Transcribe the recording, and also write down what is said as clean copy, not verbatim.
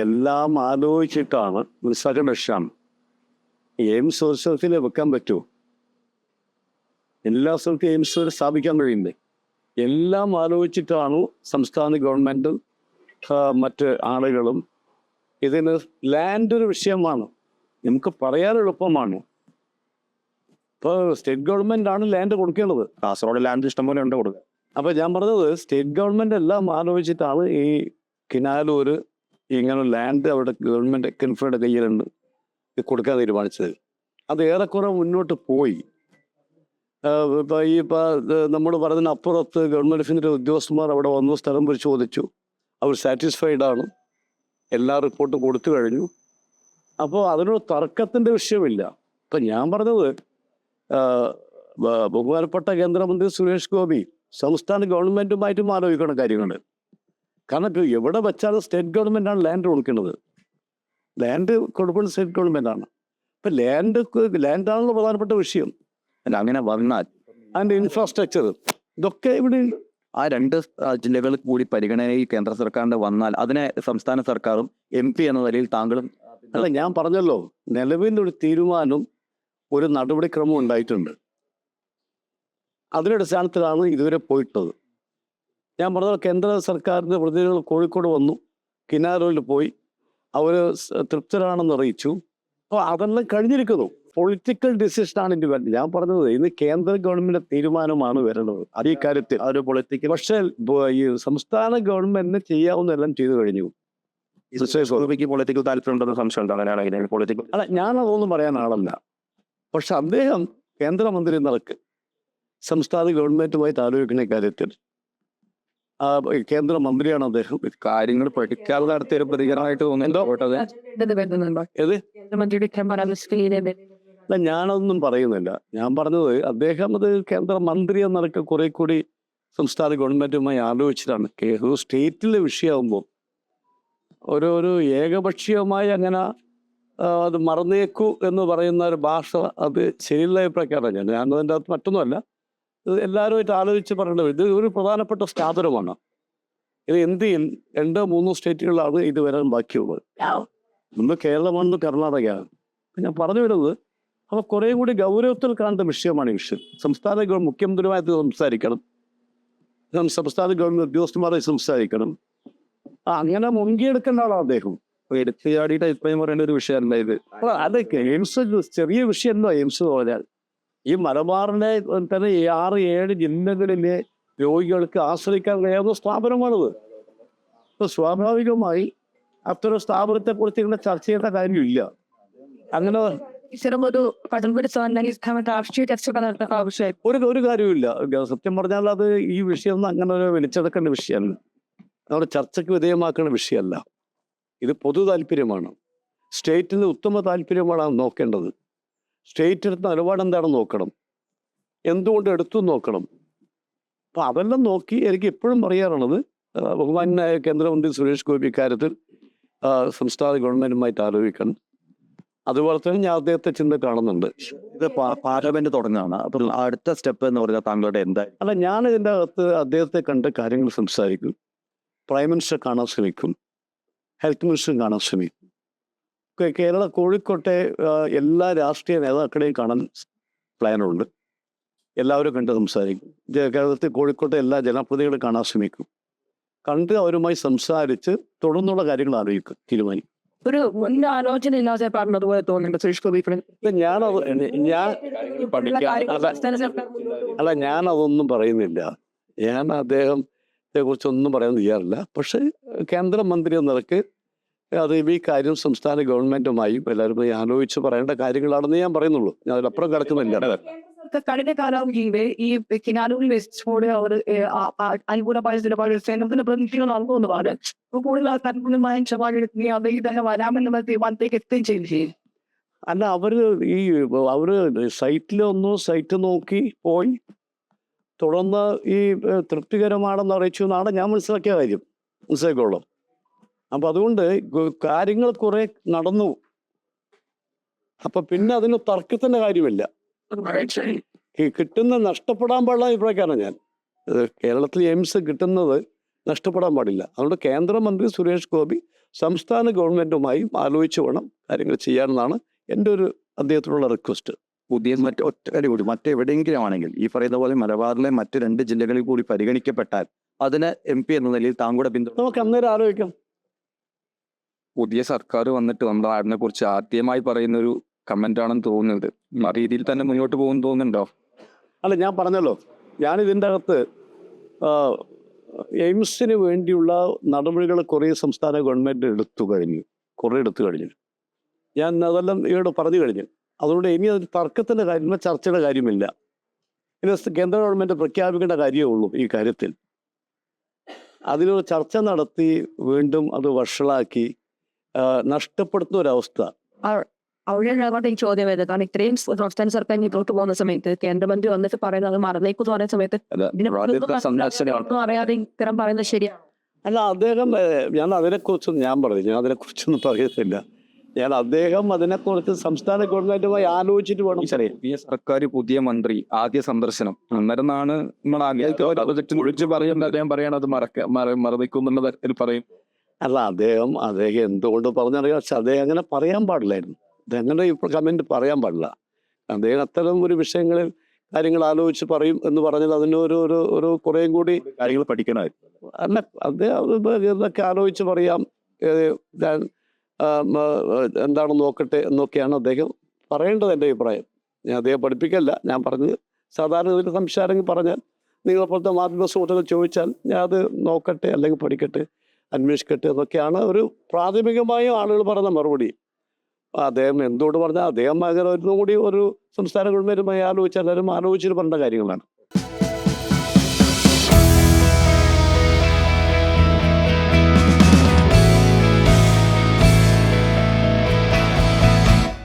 എല്ലാം ആലോചിച്ചിട്ടാണ് ഒരു സകലക്ഷാണ് എയിംസ് ഒരു സ്ഥലത്തിൽ വെക്കാൻ പറ്റുമോ? എല്ലാ സ്ഥലത്തും എയിംസ് സ്ഥാപിക്കാൻ കഴിയുന്നേ. എല്ലാം ആലോചിച്ചിട്ടാണ് സംസ്ഥാന ഗവൺമെൻറ്റും മറ്റ് ആളുകളും. ഇതിന് ലാൻഡ് ഒരു വിഷയമാണ്, നമുക്ക് പറയാൻ എളുപ്പമാണ്. ഇപ്പോൾ സ്റ്റേറ്റ് ഗവൺമെൻറ് ആണ് ലാൻഡ് കൊടുക്കേണ്ടത്. കാസർഗോഡ് ലാൻഡ് ഇഷ്ടംപോലെ ഉണ്ട് കൊടുക്കുക. അപ്പോൾ ഞാൻ പറഞ്ഞത് സ്റ്റേറ്റ് ഗവൺമെൻറ് എല്ലാം ആലോചിച്ചിട്ടാണ് ഈ കിനാലൂർ ഇങ്ങനെ ലാൻഡ് അവിടെ ഗവൺമെൻറ് കിൻഫ്രയുടെ കയ്യിലുണ്ട് ഇത് കൊടുക്കാൻ തീരുമാനിച്ചത്. അത് ഏറെക്കുറെ മുന്നോട്ട് പോയി. ഇപ്പോൾ നമ്മൾ പറഞ്ഞതിനപ്പുറത്ത് ഗവൺമെൻറ് ഉദ്യോഗസ്ഥന്മാർ അവിടെ വന്നു, സ്ഥലം പരിശോധിച്ചു, അവർ സാറ്റിസ്ഫൈഡ് ആണ്, എല്ലാ റിപ്പോർട്ടും കൊടുത്തു കഴിഞ്ഞു. അപ്പോൾ അതിനൊരു തർക്കത്തിൻ്റെ വിഷയമില്ല. ഇപ്പം ഞാൻ പറഞ്ഞത് ബഹുമാനപ്പെട്ട കേന്ദ്രമന്ത്രി സുരേഷ് ഗോപി സംസ്ഥാന ഗവൺമെൻറ്റുമായിട്ടും ആലോചിക്കുന്ന കാര്യങ്ങൾ. കാരണം ഇപ്പോൾ എവിടെ വെച്ചാലും സ്റ്റേറ്റ് ഗവൺമെൻറ്റാണ് ലാൻഡ് കൊടുക്കേണ്ടത്. ലാൻഡ് കൊടുക്കുന്നത് സ്റ്റേറ്റ് ഗവൺമെൻറ്റാണ്. ഇപ്പം ലാൻഡാണല്ലോ പ്രധാനപ്പെട്ട വിഷയം. അല്ല, അങ്ങനെ വന്നാൽ അതിൻ്റെ ഇൻഫ്രാസ്ട്രക്ചർ ഇതൊക്കെ ഇവിടെ ആ രണ്ട് ജില്ലകൾ കൂടി പരിഗണനയിൽ കേന്ദ്ര സർക്കാരിന്റെ വന്നാൽ അതിനെ സംസ്ഥാന സർക്കാരും MP എന്ന നിലയിൽ താങ്കളും. അല്ല, ഞാൻ പറഞ്ഞല്ലോ, നിലവിലൊരു തീരുമാനം, ഒരു നടപടിക്രമം ഉണ്ടായിട്ടുണ്ട്. അതിൻ്റെ അടിസ്ഥാനത്തിലാണ് ഇതുവരെ പോയിട്ടുള്ളത്. ഞാൻ പറഞ്ഞത് കേന്ദ്ര സർക്കാരിൻ്റെ പ്രതിനിധികൾ കോഴിക്കോട് വന്നു, കിനാലൂരിൽ പോയി, അവർ തൃപ്തരാണെന്ന് അറിയിച്ചു. അപ്പോൾ അതെല്ലാം കഴിഞ്ഞിരിക്കുന്നു. പൊളിറ്റിക്കൽ ഡിസിഷനാണ് ഇതിന് വേണ്ടി. ഞാൻ പറഞ്ഞത് ഇന്ന് കേന്ദ്ര ഗവൺമെൻറ് തീരുമാനമാണ് വരേണ്ടത് അത് ഈ കാര്യത്തിൽ. ഒരു പൊളിറ്റിക്കൽ. പക്ഷേ ഈ സംസ്ഥാന ഗവൺമെന്റിന് ചെയ്യാവുന്നതെല്ലാം ചെയ്തു കഴിഞ്ഞു. പൊളിറ്റിക്കൽ താല്പര്യം ഉണ്ടെന്ന് സംശയം ഉണ്ട്. അങ്ങനെയാണെങ്കിൽ പൊളിറ്റിക്കൽ അല്ല, ഞാനതൊന്നും പറയാൻ ആളല്ല. പക്ഷെ അദ്ദേഹം കേന്ദ്രമന്ത്രി നിലക്ക് സംസ്ഥാന ഗവൺമെന്റുമായിട്ട് ആലോചിക്കുന്ന കാര്യത്തിൽ കേന്ദ്രമന്ത്രിയാണ് അദ്ദേഹം. കാര്യങ്ങൾ പഠിക്കാതെ നടത്തിയ ഒരു പ്രതികരണമായിട്ട് തോന്നുന്നുണ്ടോ? ഏത്? അല്ല, ഞാനതൊന്നും പറയുന്നില്ല. ഞാൻ പറഞ്ഞത് അദ്ദേഹം അത് കേന്ദ്രമന്ത്രി എന്ന നിലക്ക് കുറെ കൂടി സംസ്ഥാന ഗവൺമെന്റുമായി ആലോചിച്ചിട്ടാണ്. സ്റ്റേറ്റിലെ വിഷയമാകുമ്പോൾ ഒരു ഏകപക്ഷീയമായി അങ്ങനെ അത് മറന്നേക്കൂ എന്ന് പറയുന്ന ഒരു ഭാഷ അത് ശരിയുള്ള പ്രകാരം ഞാനതിൻ്റെ അകത്ത് മറ്റൊന്നുമല്ല. ഇത് എല്ലാവരുമായിട്ട് ആലോചിച്ച് പറയേണ്ടത്. ഇത് ഒരു പ്രധാനപ്പെട്ട സ്ഥാപനമാണ്. ഇത് ഇന്ത്യയിൽ 2-3 സ്റ്റേറ്റുകളിലാണ് ഇത് വരാൻ ബാക്കിയുള്ളത്. ഒന്ന് കേരളമാണ്, കർണാടകയാണ്. ഞാൻ പറഞ്ഞു വരുന്നത് അപ്പോൾ കുറേ കൂടി ഗൗരവത്തിൽ കാണേണ്ട വിഷയമാണ് ഈ വിഷയം. സംസ്ഥാന മുഖ്യമന്ത്രിയുമായിട്ട് സംസാരിക്കണം, സംസ്ഥാന ഗവൺമെൻറ് ഉദ്യോഗസ്ഥന്മാരായി സംസാരിക്കണം. അങ്ങനെ മുൻകിയെടുക്കേണ്ട ആളാണ് അദ്ദേഹം. എടുത്തുചാടിയിട്ട് ഇപ്പം പറയേണ്ട ഒരു വിഷയമല്ല ഇത്. അതൊക്കെ എയിംസ് ചെറിയ വിഷയമല്ലോ. എയിംസ് എന്ന് പറഞ്ഞാൽ ഈ മലബാറിലെ തന്നെ 6-7 ജില്ലകളിലെ രോഗികൾക്ക് ആശ്രയിക്കാൻ കഴിയാവുന്ന സ്ഥാപനമാണിത്. അപ്പോൾ സ്വാഭാവികമായി അത്തരം സ്ഥാപനത്തെക്കുറിച്ച് ഇങ്ങനെ ചർച്ച ചെയ്യേണ്ട കാര്യമില്ല. അങ്ങനെ ഒരു കാര്യമില്ല. സത്യം പറഞ്ഞാൽ അത് ഈ വിഷയം അങ്ങനെ ഒരു വലിച്ചെടുക്കേണ്ട വിഷയമല്ല, നമ്മുടെ ചർച്ചയ്ക്ക് വിധേയമാക്കേണ്ട വിഷയമല്ല. ഇത് പൊതു താല്പര്യമാണ്. സ്റ്റേറ്റിന് ഉത്തമ താല്പര്യമാണ് നോക്കേണ്ടത്. സ്റ്റേറ്റ് എടുത്ത നിലപാട് എന്താണെന്ന് നോക്കണം, എന്തുകൊണ്ട് എടുത്തു നോക്കണം. അപ്പം അതെല്ലാം നോക്കി എനിക്ക് എപ്പോഴും പറയാറുള്ളത് ബഹുമാനായ കേന്ദ്രമന്ത്രി സുരേഷ് ഗോപി ഇക്കാര്യത്തിൽ സംസ്ഥാന ഗവൺമെൻറ്റുമായിട്ട് ആലോചിക്കണം. അതുപോലെ തന്നെ ഞാൻ അദ്ദേഹത്തെ ചിന്ത കാണുന്നുണ്ട്. ഇത് പാർലമെന്റ് തുടങ്ങുകയാണ്. അപ്പം അടുത്ത സ്റ്റെപ്പ് എന്ന് പറഞ്ഞാൽ താങ്കളുടെ എന്താ? അല്ല, ഞാൻ ഇതിൻ്റെ അകത്ത് അദ്ദേഹത്തെ കണ്ട് കാര്യങ്ങൾ സംസാരിക്കും. പ്രൈം മിനിസ്റ്റർ കാണാൻ ശ്രമിക്കും, ഹെൽത്ത് മിനിസ്റ്ററും കാണാൻ ശ്രമിക്കും. കോഴിക്കോട്ടെ എല്ലാ രാഷ്ട്രീയ നേതാക്കളെയും കാണാൻ പ്ലാനുണ്ട്. എല്ലാവരും കണ്ട് സംസാരിക്കും. കേരളത്തിൽ കോഴിക്കോട്ടെ എല്ലാ ജനപ്രതിനിധികളും കാണാൻ ശ്രമിക്കും. കണ്ട് അവരുമായി സംസാരിച്ച് തുടർന്നുള്ള കാര്യങ്ങൾ ആലോചിക്കും, തീരുമാനിക്കും. ഒരു മുൻ ആലോചന ഇല്ലാതെ പറഞ്ഞതുപോലെ തോന്നുന്നുണ്ട് സുരേഷ് ഗോപി. ഞാനതൊന്നും പറയുന്നില്ല. ഞാൻ അദ്ദേഹത്തെ കുറിച്ചൊന്നും പറയാൻ തയ്യാറില്ല. പക്ഷേ കേന്ദ്രമന്ത്രി എന്ന നിലക്ക് അത് ഈ കാര്യം സംസ്ഥാന ഗവൺമെന്റുമായും എല്ലാവരും ആലോചിച്ച് പറയേണ്ട കാര്യങ്ങളാണെന്ന് ഞാൻ പറയുന്നുള്ളൂ. ഞാൻ അതിലപ്പുറം കിടക്കുന്നില്ല. കഴിഞ്ഞ കാലാവധിയിലെ ഈ കിനാലൂരിൽ വെച്ചോട് അവർ അനുകൂലമായ നിലപാട് സേനത്തിന്റെ പ്രതീക്ഷകൾ നൽകുന്നതാണ്. കൂടുതൽ അനുകൂലമായ നിലപാടെടുക്കുകയും അത് തന്നെ വരാമെന്നുള്ള തീരുമാനത്തേക്ക് എത്തുകയും ചെയ്യും. അല്ല, അവര് സൈറ്റ് നോക്കി പോയി തുടർന്ന് ഈ തൃപ്തികരമാണെന്ന് അറിയിച്ചു എന്നാണ് ഞാൻ മനസ്സിലാക്കിയ കാര്യം. മനസ്സിലാക്കിയോളൂ. അപ്പം അതുകൊണ്ട് കാര്യങ്ങൾ കുറെ നടന്നു. അപ്പൊ പിന്നെ അതിന് തർക്കത്തിന്റെ കാര്യമില്ല. കിട്ടുന്ന നഷ്ടപ്പെടാൻ പാടില്ല അഭിപ്രായക്കാരാണ് ഞാൻ. കേരളത്തിൽ എയിംസ് കിട്ടുന്നത് നഷ്ടപ്പെടാൻ പാടില്ല. അതുകൊണ്ട് കേന്ദ്രമന്ത്രി സുരേഷ് ഗോപി സംസ്ഥാന ഗവൺമെൻറ്റുമായും ആലോചിച്ച് വേണം കാര്യങ്ങൾ ചെയ്യാനെന്നാണ് എൻ്റെ ഒരു അദ്ദേഹത്തിനുള്ള റിക്വസ്റ്റ്. പുതിയ ഒറ്റ കാര്യം കൂടി, മറ്റെവിടെയെങ്കിലും ആണെങ്കിൽ ഈ പറയുന്ന പോലെ മലബാറിലെ മറ്റ് 2 ജില്ലകളിൽ കൂടി പരിഗണിക്കപ്പെട്ടാൽ അതിന് MP എന്ന നിലയിൽ താങ്കളുടെ പിന്തുണ നമുക്ക് അന്നേരം ആലോചിക്കാം. പുതിയ സർക്കാർ വന്നിട്ട് നമ്മുടെ നാടിനെ കുറിച്ച് ആദ്യമായി പറയുന്ന ഒരു കമന്റ് ആണെന്ന് തോന്നുന്നത്. ആ രീതിയിൽ തന്നെ മുന്നോട്ട് പോകുമെന്ന് തോന്നുന്നുണ്ടോ? അല്ല, ഞാൻ പറഞ്ഞല്ലോ, ഞാനിതിൻ്റെ അകത്ത് എയിംസിന് വേണ്ടിയുള്ള നടപടികൾ കുറേ സംസ്ഥാന ഗവൺമെൻറ് എടുത്തു കഴിഞ്ഞു. ഞാൻ അതെല്ലാം ഇവിടെ പറഞ്ഞു കഴിഞ്ഞു. അതുകൊണ്ട് ഇനി അത് തർക്കത്തിൻ്റെ കാര്യമില്ല, ചർച്ചയുടെ കാര്യമില്ല. ഇനി കേന്ദ്ര ഗവൺമെൻറ് പ്രഖ്യാപിക്കേണ്ട കാര്യമേ ഉള്ളൂ ഈ കാര്യത്തിൽ. അതിലൊരു ചർച്ച നടത്തി വീണ്ടും അത് വഷളാക്കി നഷ്ടപ്പെടുത്തുന്ന ഒരവസ്ഥ. അവിടെ ഞങ്ങളുടെ ഈ ചോദ്യം വരുന്നത്, കാരണം ഇത്രയും സംസ്ഥാന സർക്കാർ മുന്നോട്ട് പോകുന്ന സമയത്ത് കേന്ദ്രമന്ത്രി വന്നിട്ട് പറയുന്നത് മറന്നേക്കെന്ന് പറയുന്ന സമയത്ത് ഒന്നും അറിയാതെ ഇത്തരം പറയുന്നത് ശരിയാണ്. അല്ല, അദ്ദേഹം ഞാൻ അതിനെക്കുറിച്ചൊന്നും പറയുന്നില്ല. അദ്ദേഹം അതിനെക്കുറിച്ച് സംസ്ഥാന ഗവൺമെന്റുമായി ആലോചിച്ചിട്ട് വേണം. പുതിയ സർക്കാർ, പുതിയ മന്ത്രി, ആദ്യ സന്ദർശനം, അന്നേരമാണ് നമ്മൾ ഒഴിച്ച് പറയുന്നത്. അദ്ദേഹം പറയണത് മറന്നിക്കും എന്നുള്ള തരത്തിൽ പറയും. അല്ല, അദ്ദേഹം എന്തുകൊണ്ട് പറഞ്ഞറിയാം, പക്ഷെ അദ്ദേഹം അങ്ങനെ പറയാൻ പാടില്ലായിരുന്നു. അങ്ങനെ ഇപ്പോൾ കമന്റ് പറയാൻ പാടില്ല. അദ്ദേഹം അത്തരം ഒരു വിഷയങ്ങളിൽ കാര്യങ്ങൾ ആലോചിച്ച് പറയും എന്ന് പറഞ്ഞാൽ അതിന് ഒരു കുറേയും കൂടി കാര്യങ്ങൾ പഠിക്കണമായിരുന്നു. അല്ല, അദ്ദേഹം ഇതൊക്കെ ആലോചിച്ച് പറയാം, എന്താണെന്ന് നോക്കട്ടെ എന്നൊക്കെയാണ് അദ്ദേഹം പറയേണ്ടത്. എൻ്റെ അഭിപ്രായം. ഞാൻ അദ്ദേഹം പഠിപ്പിക്കല്ല, ഞാൻ പറഞ്ഞത് സാധാരണ ഇതിൽ സംശയം പറഞ്ഞാൽ നിങ്ങളെപ്പോലത്തെ മാധ്യമ സുഹൃത്തുക്കൾ ചോദിച്ചാൽ ഞാൻ അത് നോക്കട്ടെ, അല്ലെങ്കിൽ പഠിക്കട്ടെ, അന്വേഷിക്കട്ടെ എന്നൊക്കെയാണ് ഒരു പ്രാഥമികമായും ആളുകൾ പറഞ്ഞ മറുപടി. അദ്ദേഹം എന്തുകൊണ്ട് പറഞ്ഞാൽ അദ്ദേഹം അങ്ങനെ ഒന്നും കൂടി ഒരു സംസ്ഥാന ഗവൺമെൻറ്റുമായി ആലോചിച്ചാൽ എല്ലാവരും ആലോചിച്ചിട്ട് പറഞ്ഞ കാര്യങ്ങളാണ്.